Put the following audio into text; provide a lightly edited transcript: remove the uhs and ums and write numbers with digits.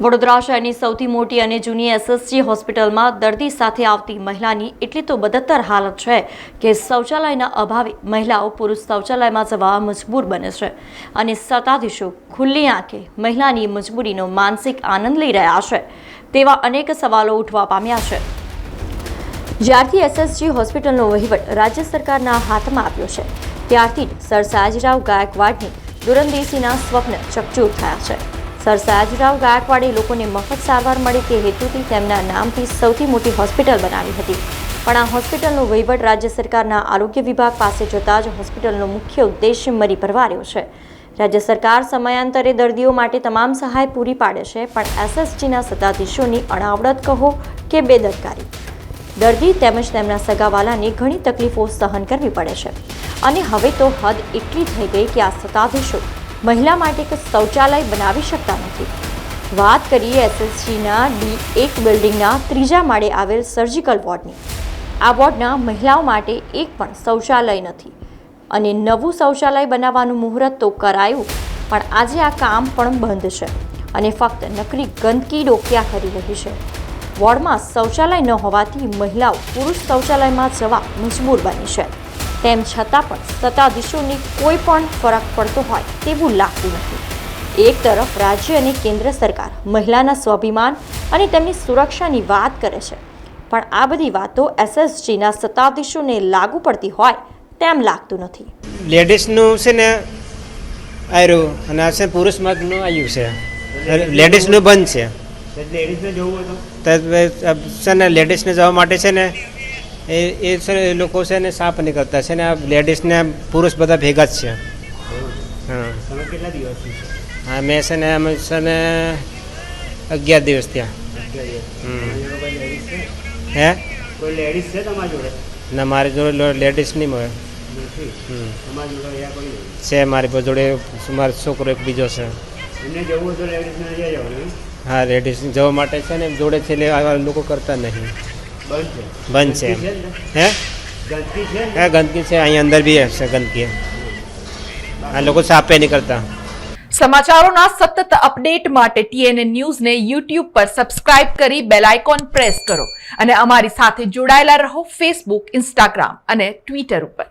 વડોદરા શહેરની સૌથી મોટી અને જૂની એસએસજી હોસ્પિટલમાં દર્દી સાથે આવતી મહિલાની એટલી તો બદતર હાલત છે કે શૌચાલયના અભાવે મહિલાઓ પુરુષ શૌચાલયમાં જવા મજબૂર બને છે અને સત્તાધીશો ખુલ્લી આંખે મહિલાની મજબૂરીનો માનસિક આનંદ લઈ રહ્યા છે તેવા અનેક સવાલો ઉઠવા પામ્યા છે। જ્યારથી એસએસજી હોસ્પિટલનો વહીવટ રાજ્ય સરકારના હાથમાં આવ્યો છે ત્યારથી જ સર સયાજીરાવ ગાયકવાડની દૂરંદેશીના સ્વપ્ન ચકચૂર થયા છે। સર સયાજીરાવ ગાયકવાડે લોકોને મફત સારવાર મળે તે હેતુથી તેમના નામથી સૌથી મોટી હોસ્પિટલ બનાવી હતી, પણ આ હોસ્પિટલનો વહીવટ રાજ્ય સરકારના આરોગ્ય વિભાગ પાસે જતા જ હોસ્પિટલનો મુખ્ય ઉદ્દેશ્ય મરી પરવાર્યો છે। રાજ્ય સરકાર સમયાંતરે દર્દીઓ માટે તમામ સહાય પૂરી પાડે છે, પણ એસએસજીના સત્તાધીશોની અણાવડત કહો કે બેદરકારી દર્દી તેમજ તેમના સગાવાલાને ઘણી તકલીફો સહન કરવી પડે છે અને હવે તો હદ એટલી થઈ ગઈ કે આ સત્તાધીશો મહિલા માટે એક શૌચાલય બનાવી શકતા નથી। વાત કરીએ એસએસજીના D1 બિલ્ડિંગના 3જા માળે આવેલ સર્જિકલ વોર્ડની। આ વોર્ડના મહિલાઓ માટે એક પણ શૌચાલય નથી અને નવું શૌચાલય બનાવવાનું મુહૂર્ત તો કરાયું, પણ આજે આ કામ પણ બંધ છે અને ફક્ત નકરી ગંદકી ડોક્યા કરી રહી છે। વોર્ડમાં શૌચાલય ન હોવાથી મહિલાઓ પુરુષ શૌચાલયમાં જવા મજબૂર બની છે, તેમ છતાં પણ સત્તાધીશોને કોઈ પણ ફરક પડતો હોય તેવું લાગતું નથી। એક તરફ રાજ્ય અને કેન્દ્ર સરકાર મહિલાના સ્વાભિમાન અને તેમની સુરક્ષાની વાત કરે છે, પણ આ બધી વાતો એસએસજીના સત્તાધીશોને લાગુ પડતી હોય તેમ લાગતું નથી। લેડીઝનું છે ને આવ્યું અને આ છે પુરુષ માર્ગનું આવ્યું છે, લેડીઝનું બંધ છે। લેડીઝને જવું હતું છે ને લેડીઝને જવા માટે છે ને એ લોકો છે ને સાફ નહીં કરતા છે ને, આ લેડીઝને પુરુષ બધા ભેગા જ છે। હા, તમે કેટલા દિવસથી હા મેં છે ને અમે છે ને 11 દિવસ થયા। હે કોઈ લેડીઝ છે તમારી જોડે? ના, મારી જોડે લેડીઝ નહીં મળે નથી તમારી જોડે અહીંયા કોઈ નહીં છે। મારી જોડે મારો છોકરો એક બીજો છે। એમને જવું હતું લેડીઝને અહીંયા જવાનું? હા, લેડીઝ જવા માટે છે ને જોડે છે એટલે આવા લોકો કરતા નહીં, બંધ છે બંધ છે। હે ગંદકી છે? હા, ગંદકી છે, અહીંયા અંદર બી છે ગંદકી, આ લોકો સાફે નહીં કરતા। સમાચારોના સતત અપડેટ માટે TNN ન્યૂઝને YouTube પર સબસ્ક્રાઇબ કરી બેલ આઇકોન પ્રેસ કરો અને અમારી સાથે જોડાયેલા રહો Facebook, Instagram અને Twitter ઉપર।